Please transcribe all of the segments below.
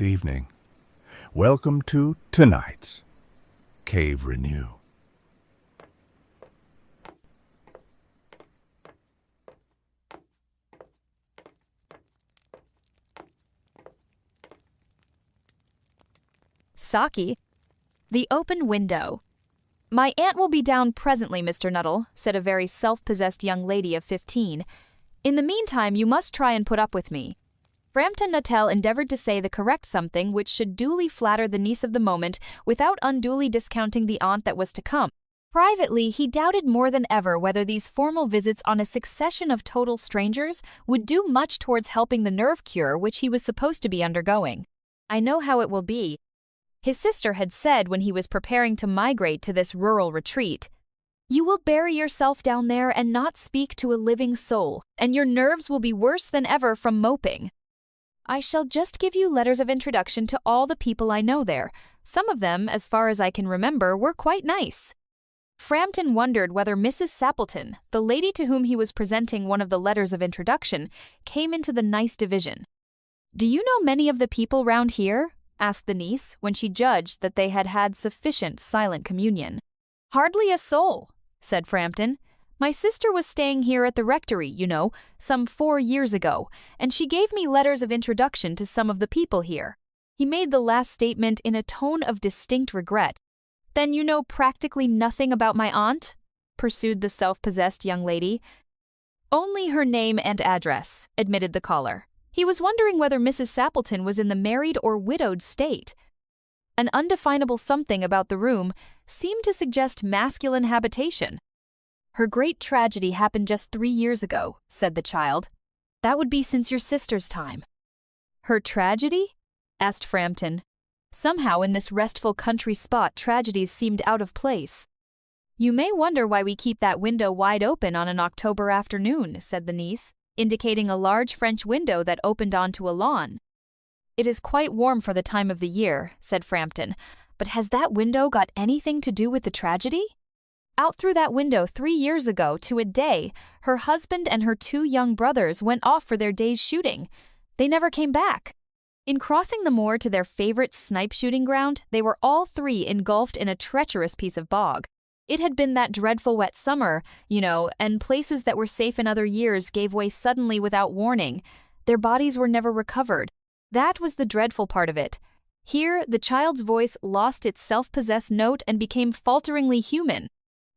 good evening. Welcome to tonight's Cave Renew. Saki. The open window. "My aunt will be down presently, Mr. Nuttall," said a very self-possessed young lady of 15. "In the meantime, you must try and put up with me." Frampton Nuttall endeavored to say the correct something which should duly flatter the niece of the moment without unduly discounting the aunt that was to come. Privately, he doubted more than ever whether these formal visits on a succession of total strangers would do much towards helping the nerve cure which he was supposed to be undergoing. "I know how it will be," his sister had said when he was preparing to migrate to this rural retreat. "You will bury yourself down there and not speak to a living soul, and your nerves will be worse than ever from moping. I shall just give you letters of introduction to all the people I know there. Some of them, as far as I can remember, were quite nice." Frampton wondered whether Mrs. Sappleton, the lady to whom he was presenting one of the letters of introduction, came into the nice division. "Do you know many of the people round here?" asked the niece, when she judged that they had had sufficient silent communion. "Hardly a soul," said Frampton. "My sister was staying here at the rectory, you know, some 4 years ago, and she gave me letters of introduction to some of the people here." He made the last statement in a tone of distinct regret. "Then you know practically nothing about my aunt?" pursued the self-possessed young lady. "Only her name and address," admitted the caller. He was wondering whether Mrs. Sappleton was in the married or widowed state. An undefinable something about the room seemed to suggest masculine habitation. "Her great tragedy happened just 3 years ago," said the child. "That would be since your sister's time." "Her tragedy?" asked Frampton. Somehow in this restful country spot tragedies seemed out of place. "You may wonder why we keep that window wide open on an October afternoon," said the niece, indicating a large French window that opened onto a lawn. "It is quite warm for the time of the year," said Frampton, "but has that window got anything to do with the tragedy? Out through that window 3 years ago to a day, her husband and her 2 young brothers went off for their day's shooting. They never came back. In crossing the moor to their favorite snipe shooting ground, they were all 3 engulfed in a treacherous piece of bog. It had been that dreadful wet summer, you know, and places that were safe in other years gave way suddenly without warning. Their bodies were never recovered. That was the dreadful part of it. Here, the child's voice lost its self-possessed note and became falteringly human.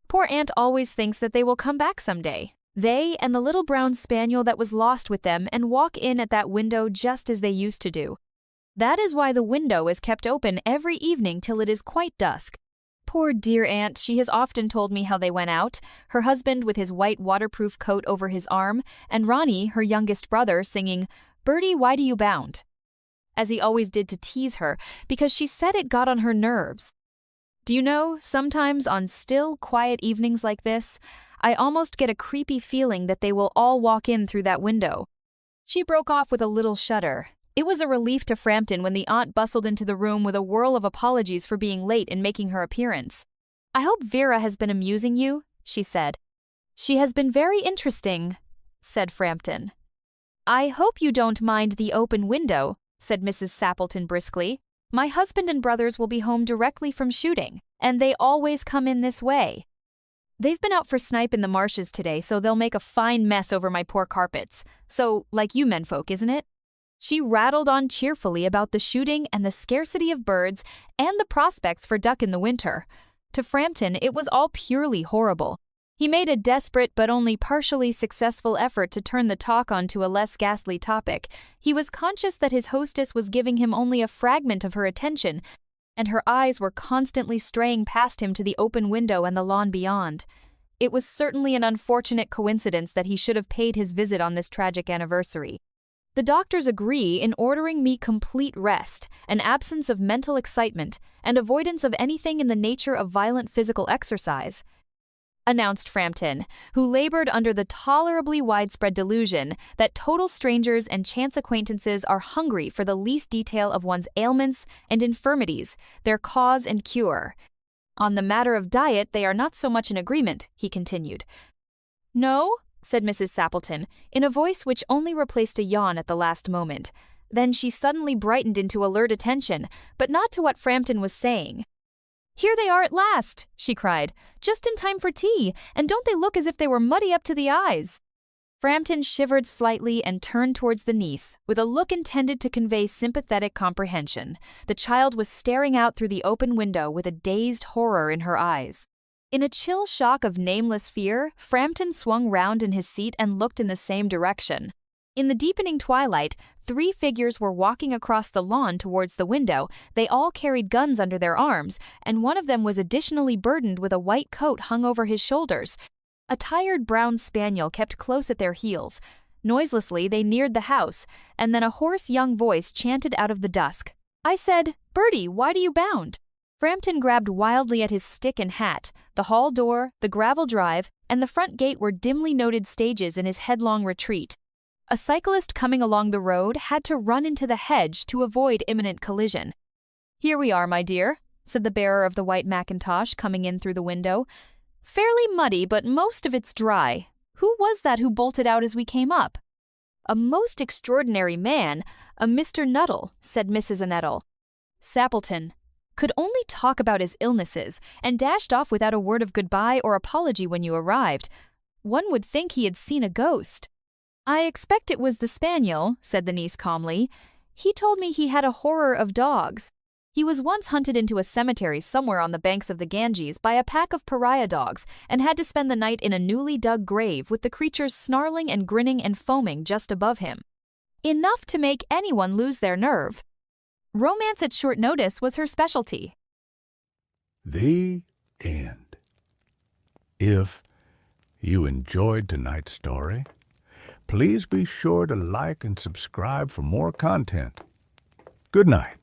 Poor aunt always thinks that they will come back someday. They and the little brown spaniel that was lost with them and walk in at that window just as they used to do. That is why the window is kept open every evening till it is quite dusk. Poor dear aunt, she has often told me how they went out, her husband with his white waterproof coat over his arm, and Ronnie, her youngest brother, singing, 'Bertie, why do you bound?' as he always did to tease her, because she said it got on her nerves. Do you know, sometimes on still, quiet evenings like this, I almost get a creepy feeling that they will all walk in through that window." She broke off with a little shudder. It was a relief to Frampton when the aunt bustled into the room with a whirl of apologies for being late in making her appearance. "I hope Vera has been amusing you," she said. "She has been very interesting," said Frampton. "I hope you don't mind the open window," said Mrs. Sappleton briskly. "My husband and brothers will be home directly from shooting, and they always come in this way. They've been out for snipe in the marshes today, so they'll make a fine mess over my poor carpets. So, like you menfolk, isn't it?" She rattled on cheerfully about the shooting and the scarcity of birds and the prospects for duck in the winter. To Frampton, it was all purely horrible. He made a desperate but only partially successful effort to turn the talk onto a less ghastly topic. He was conscious that his hostess was giving him only a fragment of her attention, and her eyes were constantly straying past him to the open window and the lawn beyond. It was certainly an unfortunate coincidence that he should have paid his visit on this tragic anniversary. "The doctors agree in ordering me complete rest, an absence of mental excitement, and avoidance of anything in the nature of violent physical exercise," announced Frampton, who labored under the tolerably widespread delusion that total strangers and chance acquaintances are hungry for the least detail of one's ailments and infirmities, their cause and cure. "On the matter of diet, they are not so much in agreement," he continued. "No?" said Mrs. Sappleton, in a voice which only replaced a yawn at the last moment. Then she suddenly brightened into alert attention, but not to what Frampton was saying. "Here they are at last," she cried. "Just in time for tea, and don't they look as if they were muddy up to the eyes?" Frampton shivered slightly and turned towards the niece, with a look intended to convey sympathetic comprehension. The child was staring out through the open window with a dazed horror in her eyes. In a chill shock of nameless fear, Frampton swung round in his seat and looked in the same direction. In the deepening twilight, 3 figures were walking across the lawn towards the window. They all carried guns under their arms, and one of them was additionally burdened with a white coat hung over his shoulders. A tired brown spaniel kept close at their heels. Noiselessly, they neared the house, and then a hoarse young voice chanted out of the dusk. "I said, Bertie, why do you bound?" Frampton grabbed wildly at his stick and hat. The hall door, the gravel drive, and the front gate were dimly noted stages in his headlong retreat. A cyclist coming along the road had to run into the hedge to avoid imminent collision. "Here we are, my dear," said the bearer of the white mackintosh coming in through the window. "Fairly muddy, but most of it's dry. Who was that who bolted out as we came up?" "A most extraordinary man, a Mr. Nuttall," said Mrs. Annettle. "Sappleton. Could only talk about his illnesses, and dashed off without a word of goodbye or apology when you arrived. One would think he had seen a ghost." "I expect it was the spaniel," said the niece calmly. "He told me he had a horror of dogs. He was once hunted into a cemetery somewhere on the banks of the Ganges by a pack of pariah dogs and had to spend the night in a newly dug grave with the creatures snarling and grinning and foaming just above him. Enough to make anyone lose their nerve. Romance at short notice was her specialty." The end. If you enjoyed tonight's story, please be sure to like and subscribe for more content. Good night.